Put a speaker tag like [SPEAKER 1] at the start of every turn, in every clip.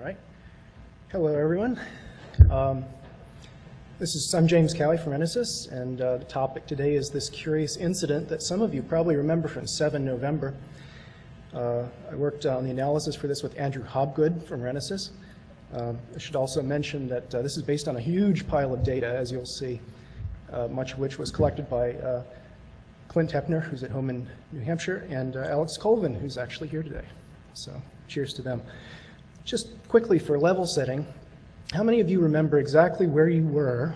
[SPEAKER 1] right. Hello, everyone. I'm James Cowie from NSYS, and the topic today is this curious incident that some of you probably remember from 7 November. I worked on the analysis for this with Andrew Hobgood from NSYS. I should also mention that this is based on a huge pile of data, as you'll see, much of which was collected by Clint Hepner, who's at home in New Hampshire, and Alex Colvin, who's actually here today. So cheers to them. Just quickly for level setting, how many of you remember exactly where you were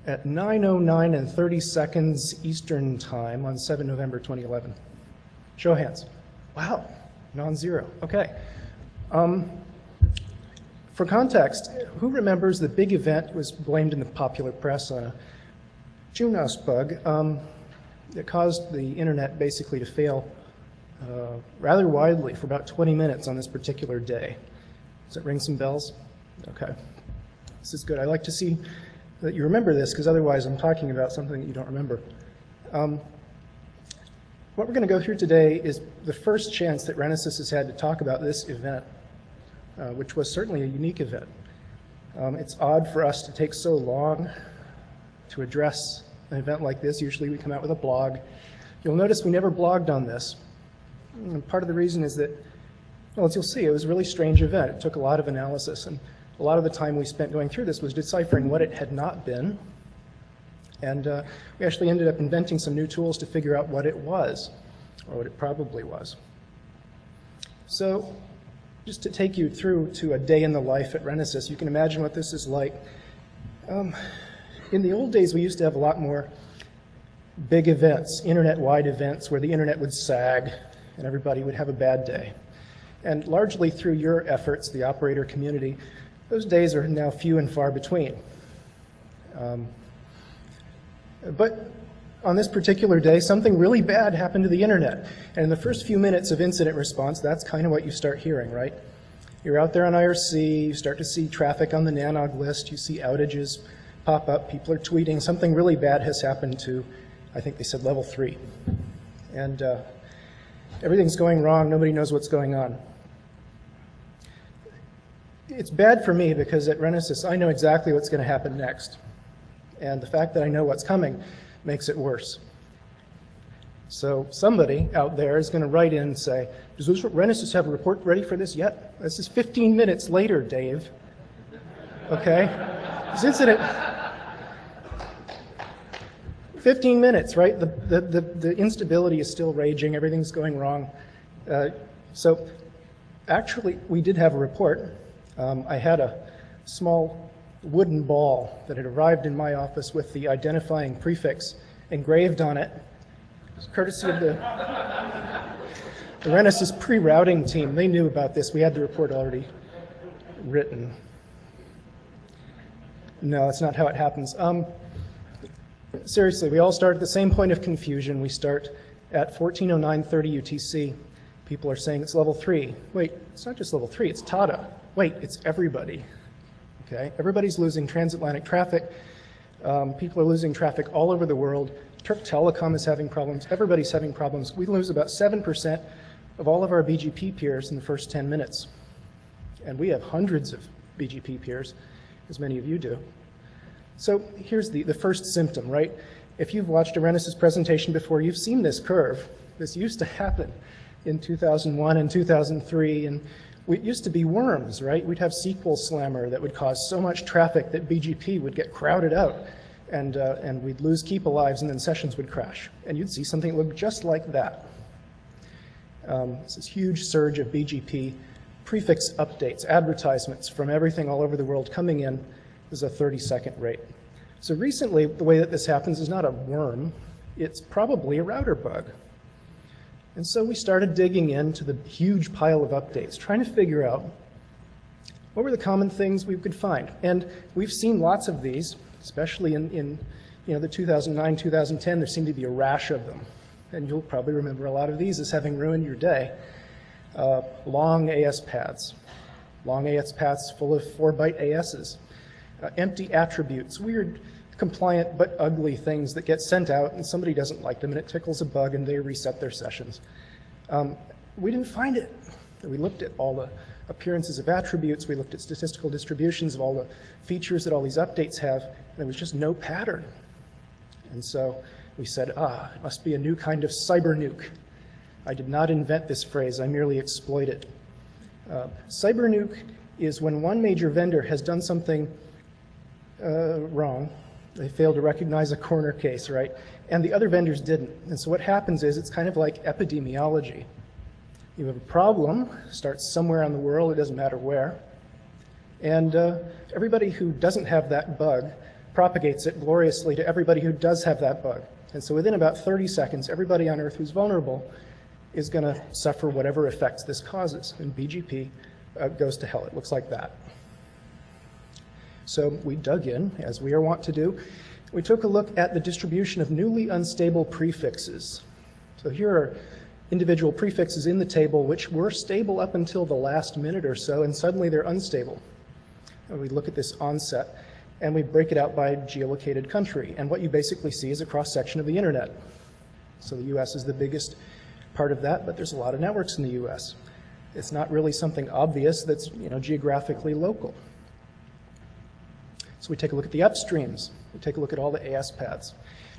[SPEAKER 1] at 9:09 and 30 seconds Eastern Time on 7 November 2011? Show of hands. Wow, non-zero. Okay. For context, who remembers the big event was blamed in the popular press on a Junos bug that caused the internet basically to fail rather widely for about 20 minutes on this particular day? Does that ring some bells? Okay. This is good. I like to see that you remember this, because otherwise I'm talking about something that you don't remember. What we're going to go through today is the first chance that NSYS has had to talk about this event, which was certainly a unique event. It's odd for us to take so long to address an event like this. Usually we come out with a blog. You'll notice we never blogged on this. And part of the reason is that, well, as you'll see, it was a really strange event. It took a lot of analysis, and a lot of the time we spent going through this was deciphering what it had not been. And we actually ended up inventing some new tools to figure out what it was, or what it probably was. So just to take you through to a day in the life at NSYS, you can imagine what this is like. In the old days, we used to have a lot more big events, internet-wide events, where the internet would sag and everybody would have a bad day. And largely through your efforts, the operator community, those days are now few and far between. But on this particular day, something really bad happened to the internet. And in the first few minutes of incident response, that's kind of what you start hearing, right? You're out there on IRC, you start to see traffic on the NANOG list, you see outages pop up, people are tweeting, something really bad has happened to, I think they said level 3. And everything's going wrong, nobody knows what's going on. It's bad for me because at NSYS I know exactly what's going to happen next. And the fact that I know what's coming makes it worse. So somebody out there is going to write in and say, does NSYS have a report ready for this yet? This is 15 minutes later, Dave. Okay? This incident, 15 minutes, right? The instability is still raging, everything's going wrong. So actually, we did have a report. I had a small wooden ball that had arrived in my office with the identifying prefix engraved on it. It was courtesy of the NSYS pre-routing team. They knew about this. We had the report already written. No, that's not how it happens. Seriously, we all start at the same point of confusion. We start at 14:09:30 UTC. People are saying it's level 3. Wait, it's not just level 3, it's TATA. Wait, it's everybody. Okay, everybody's losing transatlantic traffic. People are losing traffic all over the world. Turk Telecom is having problems. Everybody's having problems. We lose about 7% of all of our BGP peers in the first 10 minutes. And we have hundreds of BGP peers, as many of you do. So here's the first symptom, right? If you've watched a NSYS presentation before, you've seen this curve. This used to happen in 2001 and 2003, and it used to be worms, right? We'd have SQL Slammer that would cause so much traffic that BGP would get crowded out, and we'd lose keep alives, and then sessions would crash. And you'd see something that looked just like that. It's this huge surge of BGP prefix updates, advertisements from everything all over the world coming in is a 30-second rate. So recently, the way that this happens is not a worm, it's probably a router bug. And so we started digging into the huge pile of updates, trying to figure out what were the common things we could find. And we've seen lots of these, especially in the 2009, 2010, there seemed to be a rash of them. And you'll probably remember a lot of these as having ruined your day. Long AS paths full of 4-byte ASs. Empty attributes, weird compliant but ugly things that get sent out and somebody doesn't like them and it tickles a bug and they reset their sessions. We didn't find it. We looked at all the appearances of attributes, we looked at statistical distributions of all the features that all these updates have, and there was just no pattern. And so we said, it must be a new kind of cyber nuke. I did not invent this phrase, I merely exploit it. Cyber nuke is when one major vendor has done something wrong. They failed to recognize a corner case, right? And the other vendors didn't. And so what happens is it's kind of like epidemiology. You have a problem, starts somewhere in the world, it doesn't matter where, and everybody who doesn't have that bug propagates it gloriously to everybody who does have that bug. And so within about 30 seconds, everybody on Earth who's vulnerable is going to suffer whatever effects this causes. And BGP goes to hell. It looks like that. So we dug in, as we are wont to do. We took a look at the distribution of newly unstable prefixes. So here are individual prefixes in the table which were stable up until the last minute or so, and suddenly they're unstable. And we look at this onset, and we break it out by geolocated country. And what you basically see is a cross-section of the internet. So the US is the biggest part of that, but there's a lot of networks in the US. It's not really something obvious that's geographically local. So we take a look at the upstreams. We take a look at all the AS paths.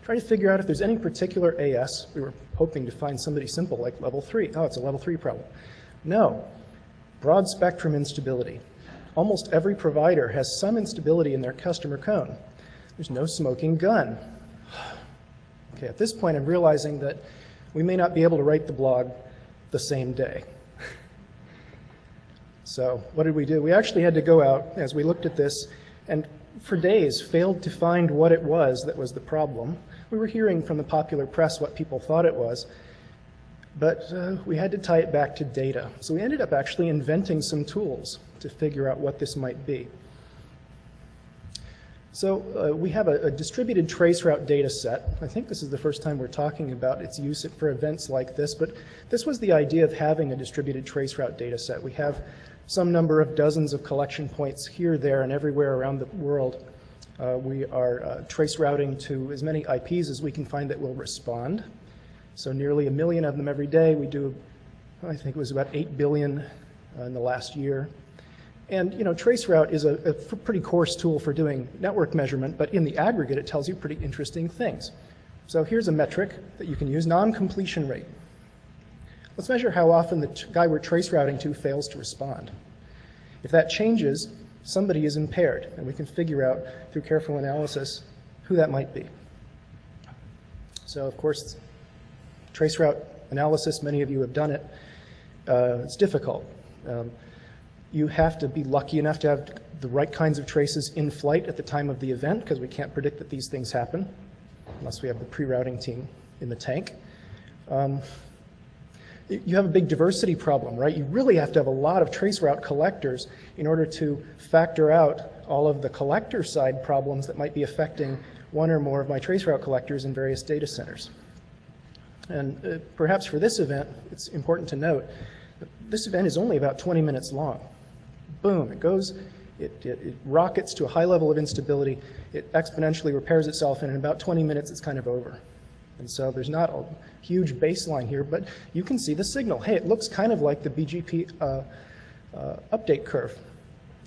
[SPEAKER 1] Try to figure out if there's any particular AS. We were hoping to find somebody simple like level 3. Oh, it's a level 3 problem. No. Broad spectrum instability. Almost every provider has some instability in their customer cone. There's no smoking gun. Okay, at this point I'm realizing that we may not be able to write the blog the same day. So what did we do? We actually had to go out as we looked at this and for days failed to find what it was that was the problem. We were hearing from the popular press what people thought it was, but we had to tie it back to data. So we ended up actually inventing some tools to figure out what this might be. So we have a distributed traceroute data set. I think this is the first time we're talking about its use for events like this, but this was the idea of having a distributed traceroute data set. We have some number of dozens of collection points here, there, and everywhere around the world. We are trace routing to as many IPs as we can find that will respond. So nearly 1 million of them every day. We do, I think it was about 8 billion in the last year. And traceroute is a pretty coarse tool for doing network measurement, but in the aggregate it tells you pretty interesting things. So here's a metric that you can use, non-completion rate. Let's measure how often the guy we're trace routing to fails to respond. If that changes, somebody is impaired, and we can figure out through careful analysis who that might be. So of course, traceroute analysis, many of you have done it. It's difficult. You have to be lucky enough to have the right kinds of traces in flight at the time of the event, because we can't predict that these things happen unless we have the pre-routing team in the tank. You have a big diversity problem, right? You really have to have a lot of traceroute collectors in order to factor out all of the collector side problems that might be affecting one or more of my traceroute collectors in various data centers. And perhaps for this event, it's important to note that this event is only about 20 minutes long. Boom, it goes, it rockets to a high level of instability, it exponentially repairs itself, and in about 20 minutes it's kind of over. And so there's not a huge baseline here, but you can see the signal. Hey, it looks kind of like the BGP update curve.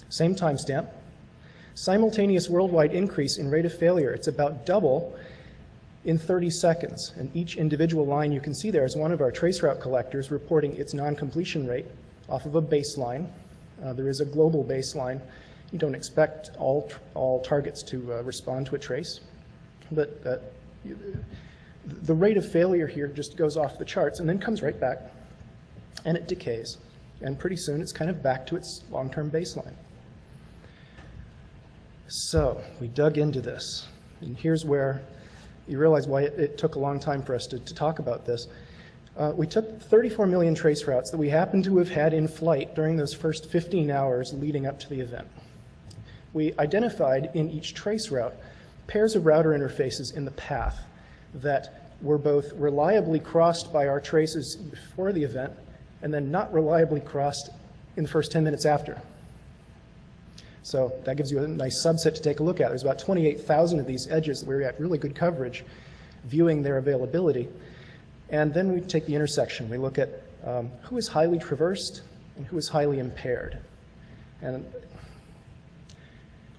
[SPEAKER 1] Same timestamp. Simultaneous worldwide increase in rate of failure. It's about double in 30 seconds. And each individual line you can see there is one of our traceroute collectors reporting its non-completion rate off of a baseline. There is a global baseline. You don't expect all targets to respond to a trace, but the rate of failure here just goes off the charts and then comes right back, and it decays. And pretty soon it's kind of back to its long-term baseline. So we dug into this, and here's where you realize why it took a long time for us to talk about this. We took 34 million trace routes that we happen to have had in flight during those first 15 hours leading up to the event. We identified in each trace route pairs of router interfaces in the path that were both reliably crossed by our traces before the event and then not reliably crossed in the first 10 minutes after. So that gives you a nice subset to take a look at. There's about 28,000 of these edges where we had really good coverage viewing their availability. And then we take the intersection. We look at who is highly traversed and who was highly impaired. And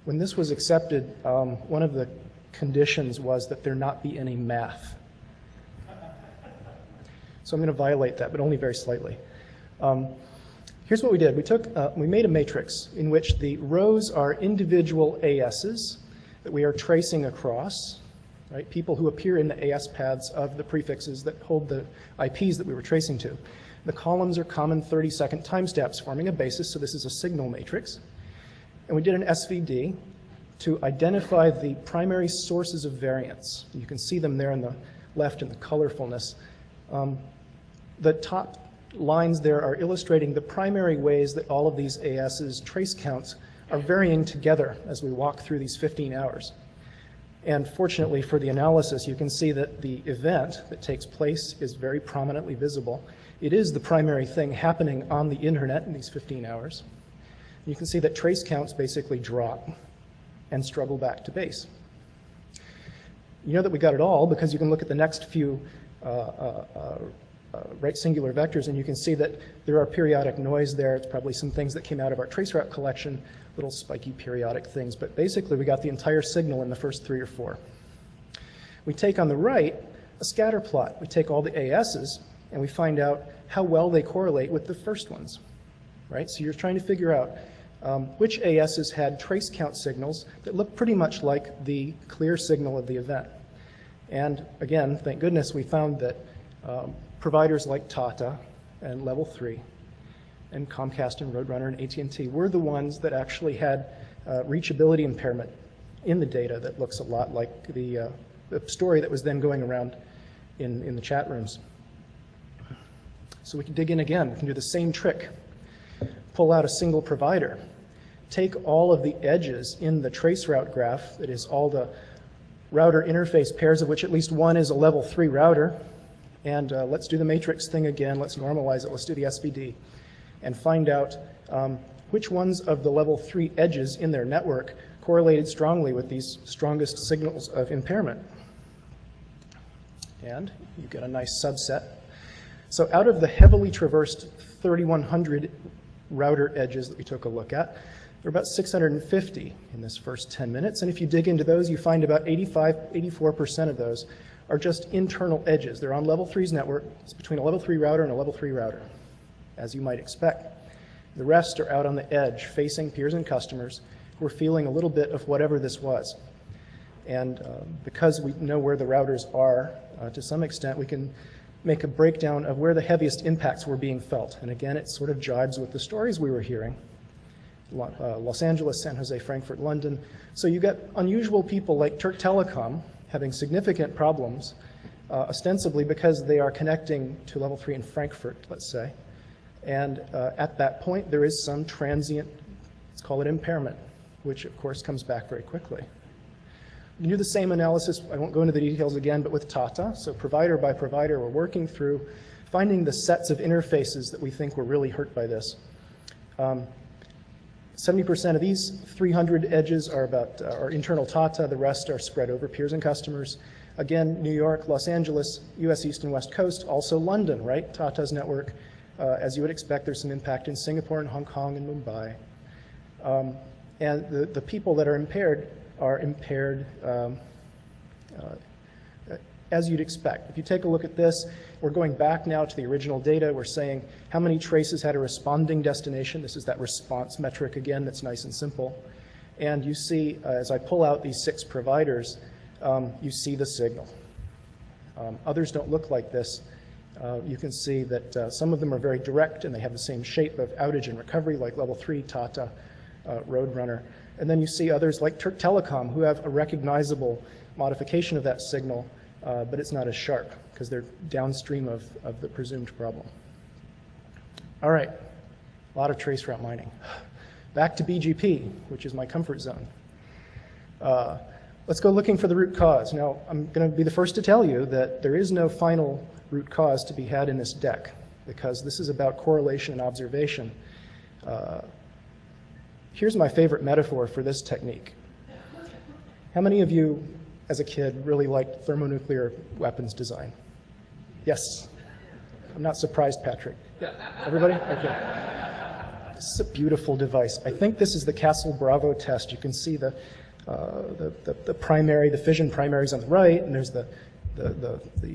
[SPEAKER 1] when this was accepted, one of the conditions was that there not be any math. So I'm going to violate that, but only very slightly. Here's what we did. We made a matrix in which the rows are individual ASs that we are tracing across, right? People who appear in the AS paths of the prefixes that hold the IPs that we were tracing to. The columns are common 30-second timestamps forming a basis, so this is a signal matrix. And we did an SVD to identify the primary sources of variance. You can see them there on the left in the colorfulness. The top lines there are illustrating the primary ways that all of these AS's trace counts are varying together as we walk through these 15 hours. And fortunately for the analysis, you can see that the event that takes place is very prominently visible. It is the primary thing happening on the internet in these 15 hours. You can see that trace counts basically drop and struggle back to base. You know that we got it all because you can look at the next few right singular vectors, and you can see that there are periodic noise there. It's probably some things that came out of our traceroute collection, little spiky periodic things, but basically we got the entire signal in the first 3 or 4. We take on the right a scatter plot. We take all the AS's and we find out how well they correlate with the first ones, right? So you're trying to figure out which AS's had trace count signals that look pretty much like the clear signal of the event. And again, thank goodness we found that providers like Tata and Level 3 and Comcast and Roadrunner and AT&T were the ones that actually had reachability impairment in the data that looks a lot like the story that was then going around in the chat rooms. So we can dig in again. We can do the same trick. Pull out a single provider. Take all of the edges in the traceroute graph, that is all the router interface pairs of which at least one is a Level 3 router, and let's do the matrix thing again. Let's normalize it. Let's do the SVD and find out which ones of the Level 3 edges in their network correlated strongly with these strongest signals of impairment. And you get a nice subset. So out of the heavily traversed 3,100 router edges that we took a look at, there are about 650 in this first 10 minutes. And if you dig into those, you find about 84% of those are just internal edges. They're on Level 3's network. It's between a Level 3 router and a Level 3 router, as you might expect. The rest are out on the edge, facing peers and customers who are feeling a little bit of whatever this was. And because we know where the routers are, to some extent, we can make a breakdown of where the heaviest impacts were being felt. And again, it sort of jibes with the stories we were hearing. Los Angeles, San Jose, Frankfurt, London. So you get unusual people like Turk Telecom having significant problems, ostensibly because they are connecting to Level 3 in Frankfurt, let's say. And at that point, there is some transient, let's call it impairment, which of course comes back very quickly. You do the same analysis, I won't go into the details again, but with Tata. So provider by provider, we're working through finding the sets of interfaces that we think were really hurt by this. 70% of these 300 edges are are internal Tata. The rest are spread over peers and customers. Again, New York, Los Angeles, US East and West Coast, also London, right? Tata's network. As you would expect, there's some impact in Singapore and Hong Kong and Mumbai. And the people that are impaired as you'd expect. If you take a look at this, we're going back now to the original data. We're saying how many traces had a responding destination. This is that response metric again that's nice and simple. And you see, as I pull out these 6 providers, you see the signal. Others don't look like this. You can see that some of them are very direct and they have the same shape of outage and recovery like Level 3, Tata, Roadrunner. And then you see others like Turk Telecom who have a recognizable modification of that signal, but it's not as sharp because they're downstream of the presumed problem. All right, a lot of traceroute mining. Back to BGP, which is my comfort zone. Let's go looking for the root cause. Now, I'm going to be the first to tell you that there is no final root cause to be had in this deck because this is about correlation and observation. Here's my favorite metaphor for this technique. How many of you, as a kid, really liked thermonuclear weapons design? Yes. I'm not surprised, Patrick. Yeah. Everybody? Okay. This is a beautiful device. I think this is the Castle-Bravo test. You can see the primary, the fission primaries on the right, and there's the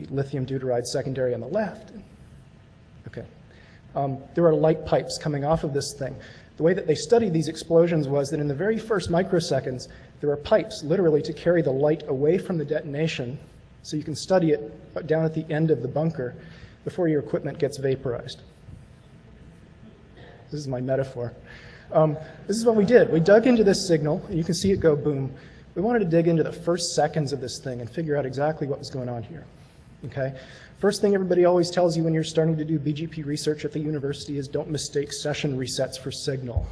[SPEAKER 1] lithium deuteride secondary on the left. Okay. There are light pipes coming off of this thing. The way that they studied these explosions was that in the very first microseconds, there are pipes literally to carry the light away from the detonation so you can study it down at the end of the bunker before your equipment gets vaporized. This is my metaphor. This is what we did. We dug into this signal, and you can see it go boom. We wanted to dig into the first seconds of this thing and figure out exactly what was going on here. Okay? First thing everybody always tells you when you're starting to do BGP research at the university is don't mistake session resets for signal.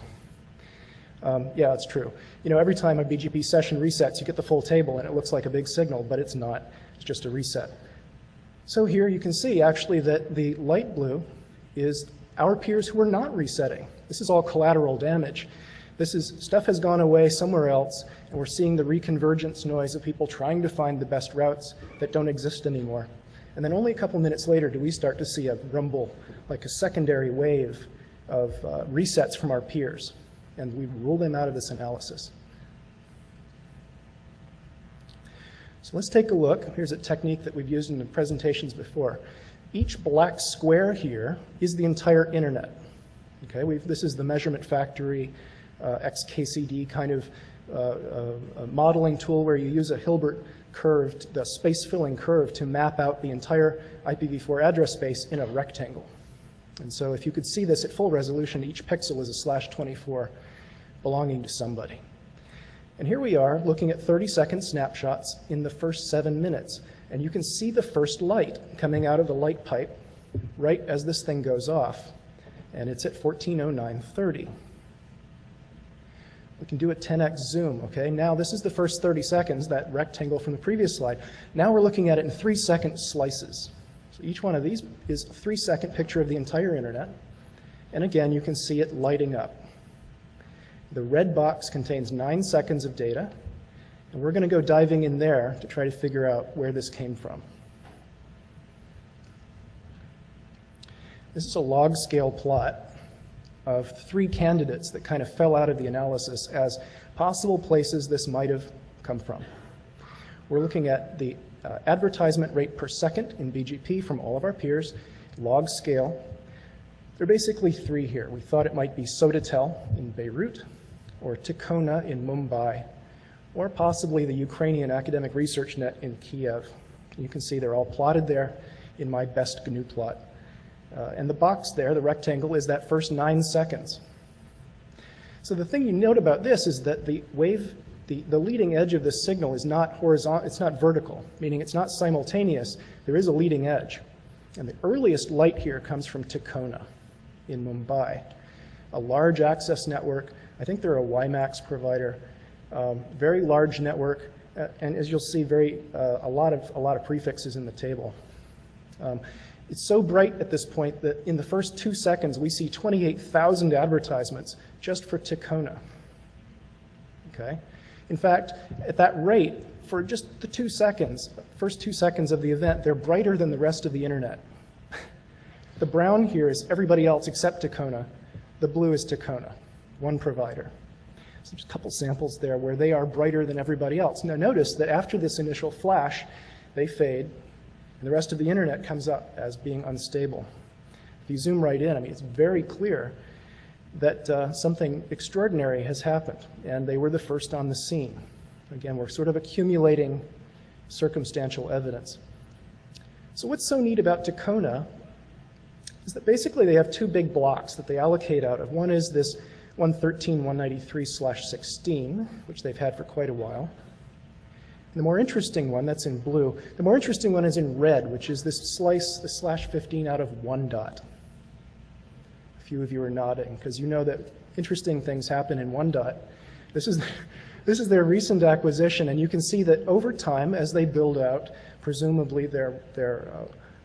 [SPEAKER 1] Yeah, it's true. You know, every time a BGP session resets, you get the full table, and it looks like a big signal, but it's not. It's just a reset. So here you can see, actually, that the light blue is our peers who are not resetting. This is all collateral damage. Stuff has gone away somewhere else, and we're seeing the reconvergence noise of people trying to find the best routes that don't exist anymore. And then only a couple minutes later do we start to see a rumble, like a secondary wave of resets from our peers. And we rule them out of this analysis. So let's take a look. Here's a technique that we've used in the presentations before. Each black square here is the entire internet. Okay, this is the measurement factory XKCD kind of modeling tool where you use a Hilbert curve, the space-filling curve, to map out the entire IPv4 address space in a rectangle. And so if you could see this at full resolution, each pixel is a /24 belonging to somebody. And here we are looking at 30-second snapshots in the first 7 minutes. And you can see the first light coming out of the light pipe right as this thing goes off. And it's at 14:09:30. We can do a 10x zoom, okay? Now this is the first 30 seconds, that rectangle from the previous slide. Now we're looking at it in 3-second slices. So each one of these is a 3-second picture of the entire internet. And again, you can see it lighting up. The red box contains 9 seconds of data, and we're going to go diving in there to try to figure out where this came from. This is a log scale plot of 3 candidates that kind of fell out of the analysis as possible places this might have come from. We're looking at the advertisement rate per second in BGP from all of our peers, log scale. There are basically 3 here. We thought it might be Sodatel in Beirut, or Tikhona in Mumbai, or possibly the Ukrainian Academic Research Net in Kiev. You can see they're all plotted there in my best GNU plot. And the box there, the rectangle, is that first 9 seconds. So the thing you note about this is that the wave, the leading edge of this signal is not horizontal, it's not vertical, meaning it's not simultaneous. There is a leading edge. And the earliest light here comes from Tikhona in Mumbai, a large access network. I think they're a WiMAX provider, very large network, and as you'll see, a lot of prefixes in the table. It's so bright at this point that in the first 2 seconds we see 28,000 advertisements just for Tikhona. Okay? In fact, at that rate, for just the 2 seconds, first 2 seconds of the event, they're brighter than the rest of the internet. The brown here is everybody else except Tikhona. The blue is Tikhona, one provider. So there's a couple samples there where they are brighter than everybody else. Now notice that after this initial flash, they fade, and the rest of the internet comes up as being unstable. If you zoom right in, I mean, it's very clear that something extraordinary has happened, and they were the first on the scene. Again, we're sort of accumulating circumstantial evidence. So what's so neat about Tikhona is that basically they have 2 big blocks that they allocate out of. One is this 113.193/16, which they've had for quite a while. The more interesting one, that's in blue, the more interesting one is in red, which is this slice, the /15 out of 1 dot. A few of you are nodding, because you know that interesting things happen in 1 dot. This is their recent acquisition, and you can see that over time, as they build out, presumably their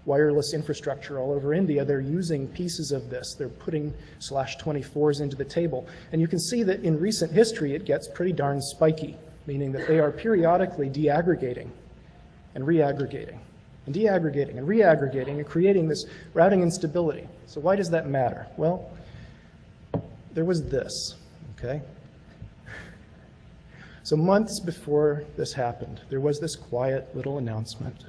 [SPEAKER 1] wireless infrastructure all over India, they're using pieces of this. They're putting /24s into the table. And you can see that in recent history, it gets pretty darn spiky, meaning that they are periodically deaggregating and reaggregating and deaggregating and reaggregating and creating this routing instability. So why does that matter? Well, there was this, okay? So months before this happened, there was this quiet little announcement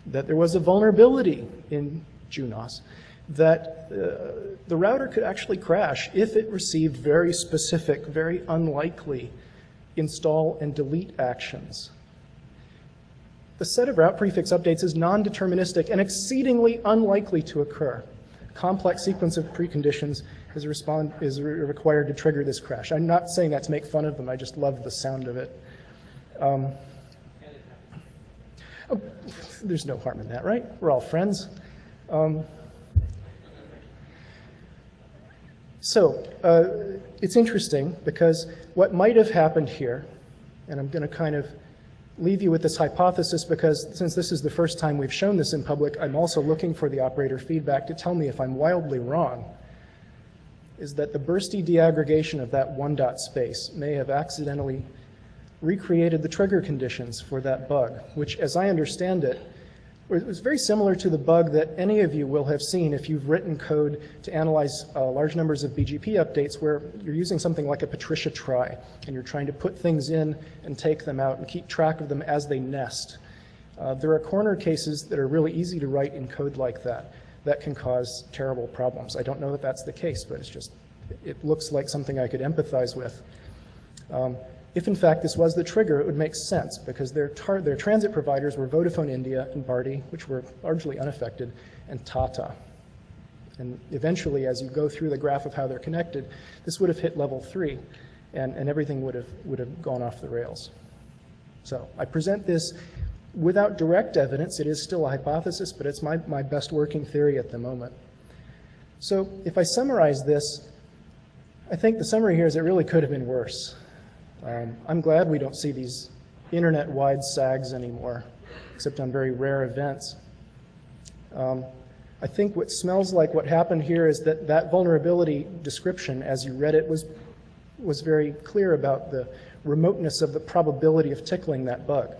[SPEAKER 1] that there was a vulnerability in Junos, that the router could actually crash if it received very specific, very unlikely install and delete actions. The set of route prefix updates is non-deterministic and exceedingly unlikely to occur. A complex sequence of preconditions is required to trigger this crash. I'm not saying that to make fun of them, I just love the sound of it. Oh, there's no harm in that, right? We're all friends. It's interesting because what might have happened here, and I'm going to kind of leave you with this hypothesis because since this is the first time we've shown this in public, I'm also looking for the operator feedback to tell me if I'm wildly wrong, is that the bursty deaggregation of that one dot space may have accidentally recreated the trigger conditions for that bug, which, as I understand it, was very similar to the bug that any of you will have seen if you've written code to analyze large numbers of BGP updates where you're using something like a Patricia try, and you're trying to put things in and take them out and keep track of them as they nest. There are corner cases that are really easy to write in code like that that can cause terrible problems. I don't know that that's the case, but it's just, it looks like something I could empathize with. If in fact this was the trigger, it would make sense because their transit providers were Vodafone India and Bharti, which were largely unaffected, and Tata. And eventually, as you go through the graph of how they're connected, this would have hit level 3, and everything would have gone off the rails. So I present this without direct evidence. It is still a hypothesis, but it's my best working theory at the moment. So if I summarize this, I think the summary here is it really could have been worse. I'm glad we don't see these internet-wide sags anymore, except on very rare events. I think what smells like what happened here is that that vulnerability description, as you read it, was very clear about the remoteness of the probability of tickling that bug.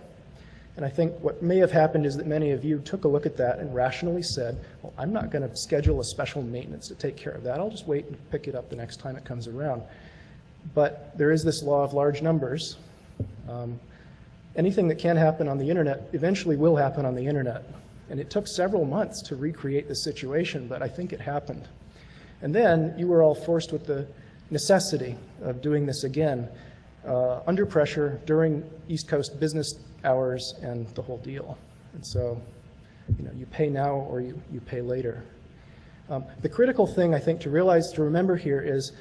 [SPEAKER 1] And I think what may have happened is that many of you took a look at that and rationally said, well, I'm not going to schedule a special maintenance to take care of that. I'll just wait and pick it up the next time it comes around. But there is this law of large numbers. Anything that can happen on the internet eventually will happen on the internet. And it took several months to recreate the situation, but I think it happened. And then you were all forced with the necessity of doing this again under pressure during East Coast business hours and the whole deal. And so, you know, you pay now or you pay later. The critical thing I think to remember here is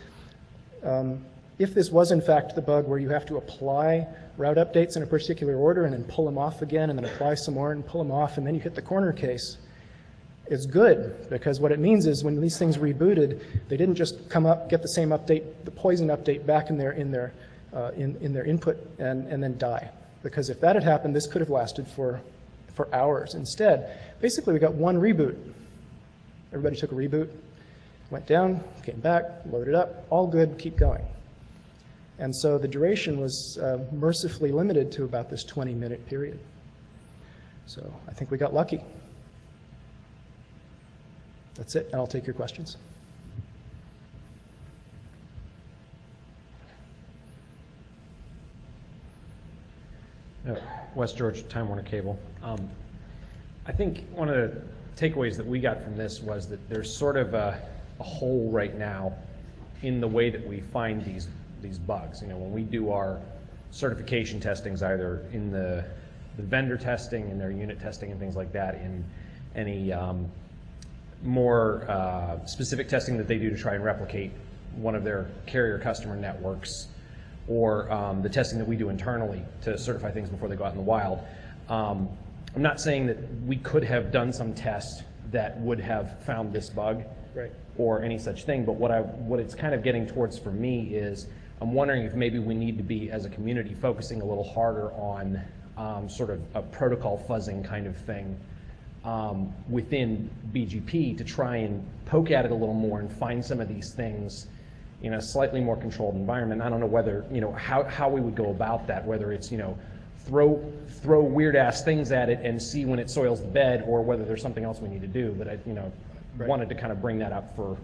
[SPEAKER 1] if this was in fact the bug where you have to apply route updates in a particular order and then pull them off again and then apply some more and pull them off and then you hit the corner case, it's good because what it means is when these things rebooted, they didn't just come up, get the same update, the poison update back in their input and then die. Because if that had happened, this could have lasted for hours. Instead, basically we got one reboot. Everybody took a reboot, went down, came back, loaded up, all good, keep going. And so the duration was mercifully limited to about this 20-minute period. So I think we got lucky. That's it, and I'll take your questions.
[SPEAKER 2] West George, Time Warner Cable. I think one of the takeaways that we got from this was that there's sort of a hole right now in the way that we find these bugs. You know, when we do our certification testings, either in the vendor testing, in their unit testing and things like that, in any more specific testing that they do to try and replicate one of their carrier customer networks, or the testing that we do internally to certify things before they go out in the wild. I'm not saying that we could have done some test that would have found this bug, right, or any such thing, but what it's kind of getting towards for me is I'm wondering if maybe we need to be, as a community, focusing a little harder on sort of a protocol fuzzing kind of thing within BGP to try and poke at it a little more and find some of these things in a slightly more controlled environment. I don't know whether, you know, how we would go about that, whether it's, you know, throw weird ass things at it and see when it soils the bed, or whether there's something else we need to do. But I, you know, wanted to kind of bring that up for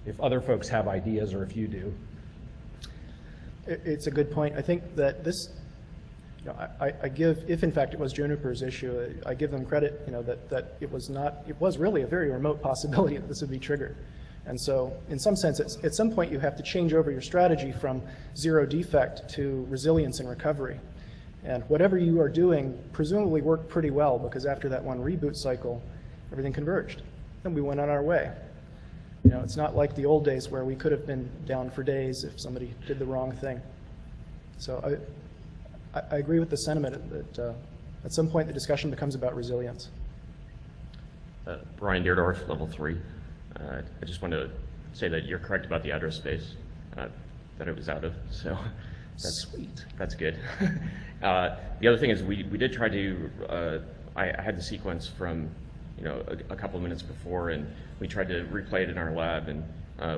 [SPEAKER 2] if other folks have ideas or if you do.
[SPEAKER 1] It's a good point. I think that this, I give, if in fact it was Juniper's issue, I give them credit, that it was really a very remote possibility that this would be triggered. And so in some sense, at some point you have to change over your strategy from zero defect to resilience and recovery. And whatever you are doing presumably worked pretty well, because after that one reboot cycle, everything converged and we went on our way. It's not like the old days where we could have been down for days if somebody did the wrong thing. So I agree with the sentiment that at some point the discussion becomes about resilience.
[SPEAKER 3] Brian Deerdorf, level 3. I just want to say that you're correct about the address space that it was out of. So that's
[SPEAKER 1] sweet.
[SPEAKER 3] That's good. The other thing is we did try to. I had the sequence from a couple of minutes before, and we tried to replay it in our lab, and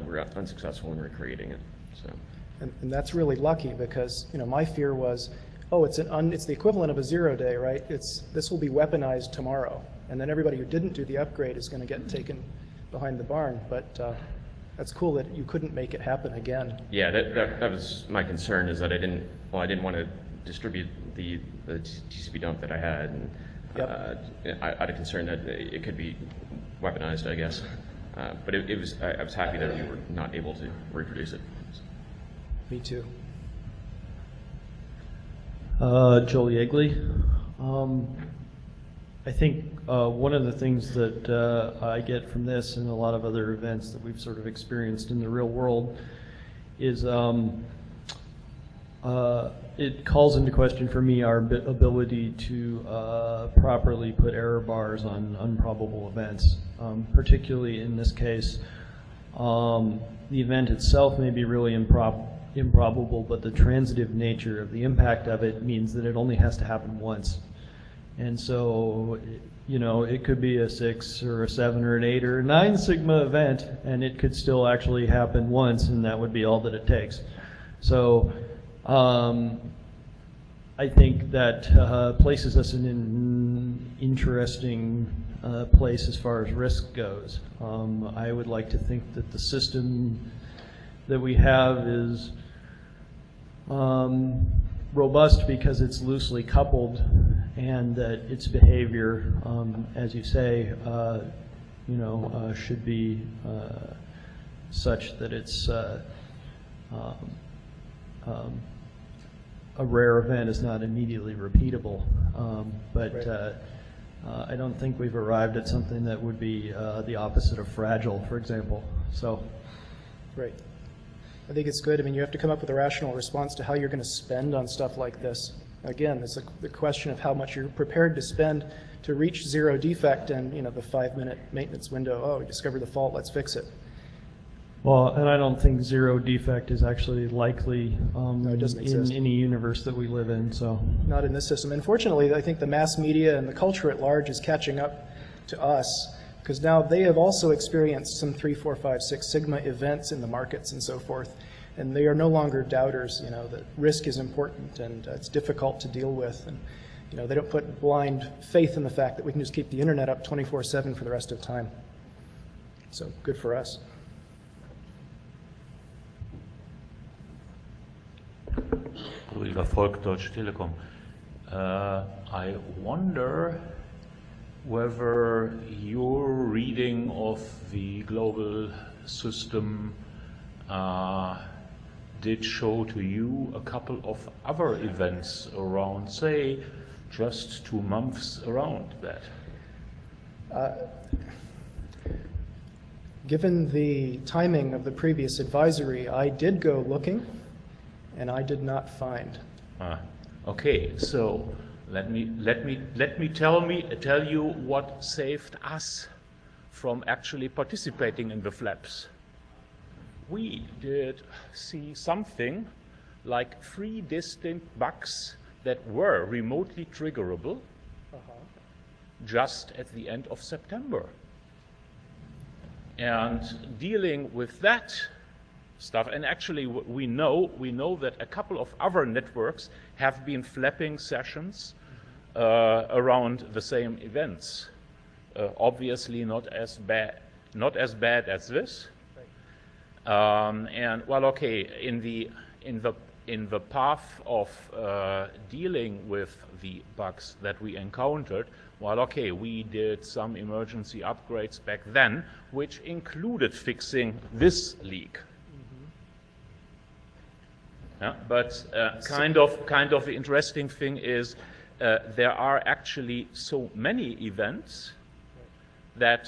[SPEAKER 3] we were unsuccessful in recreating it. So.
[SPEAKER 1] And that's really lucky, because my fear was, oh, it's the equivalent of a 0 day, right? This will be weaponized tomorrow, and then everybody who didn't do the upgrade is going to get taken behind the barn. But that's cool that you couldn't make it happen again.
[SPEAKER 3] Yeah, that was my concern, is that I didn't want to distribute the TCP dump that I had, and I had a concern that it could be weaponized, I guess. But I was happy that we were not able to reproduce it.
[SPEAKER 1] Me too.
[SPEAKER 4] Joel Yeagley. I think one of the things that I get from this and a lot of other events that we've sort of experienced in the real world is it calls into question for me our ability to properly put error bars on improbable events. Particularly in this case, the event itself may be really improbable, but the transitive nature of the impact of it means that it only has to happen once. And so, it could be a 6 or a 7 or an 8 or a 9 sigma event, and it could still actually happen once, and that would be all that it takes. So I think that places us in an interesting place as far as risk goes. I would like to think that the system that we have is robust because it's loosely coupled, and that its behavior, as you say, should be such that it's a rare event is not immediately repeatable. I don't think we've arrived at something that would be the opposite of fragile, for example. So,
[SPEAKER 1] right. I think it's good. I mean, you have to come up with a rational response to how you're going to spend on stuff like this. Again, it's the question of how much you're prepared to spend to reach zero defect and, the 5-minute maintenance window. Oh, we discovered the fault, let's fix it.
[SPEAKER 4] Well, and I don't think zero defect is actually likely
[SPEAKER 1] no, it doesn't exist
[SPEAKER 4] in any universe that we live in. So
[SPEAKER 1] not in this system. Unfortunately, I think the mass media and the culture at large is catching up to us, because now they have also experienced some 3, 4, 5, 6 sigma events in the markets and so forth, and they are no longer doubters. That risk is important and it's difficult to deal with, and they don't put blind faith in the fact that we can just keep the internet up 24/7 for the rest of time. So good for us.
[SPEAKER 5] Rüdiger Volk, Deutsche Telekom. I wonder whether your reading of the global system did show to you a couple of other events around, say, just 2 months around that.
[SPEAKER 1] Given the timing of the previous advisory, I did go looking, and I did not find.
[SPEAKER 5] Okay, so let me tell you what saved us from actually participating in the flaps. We did see something like 3 distinct bugs that were remotely triggerable just at the end of September. And dealing with that stuff, and actually we know that a couple of other networks have been flapping sessions around the same events. Obviously not as bad as this. And well, okay, in the path of dealing with the bugs that we encountered, well, okay, we did some emergency upgrades back then, which included fixing this leak. Yeah, but kind of the interesting thing is there are actually so many events that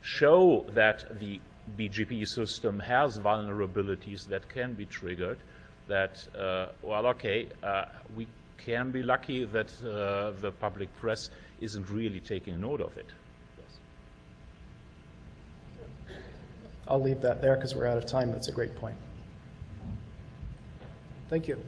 [SPEAKER 5] show that the BGP system has vulnerabilities that can be triggered, that, well, okay, we can be lucky that the public press isn't really taking note of it.
[SPEAKER 1] I'll leave that there because we're out of time. That's a great point. Thank you.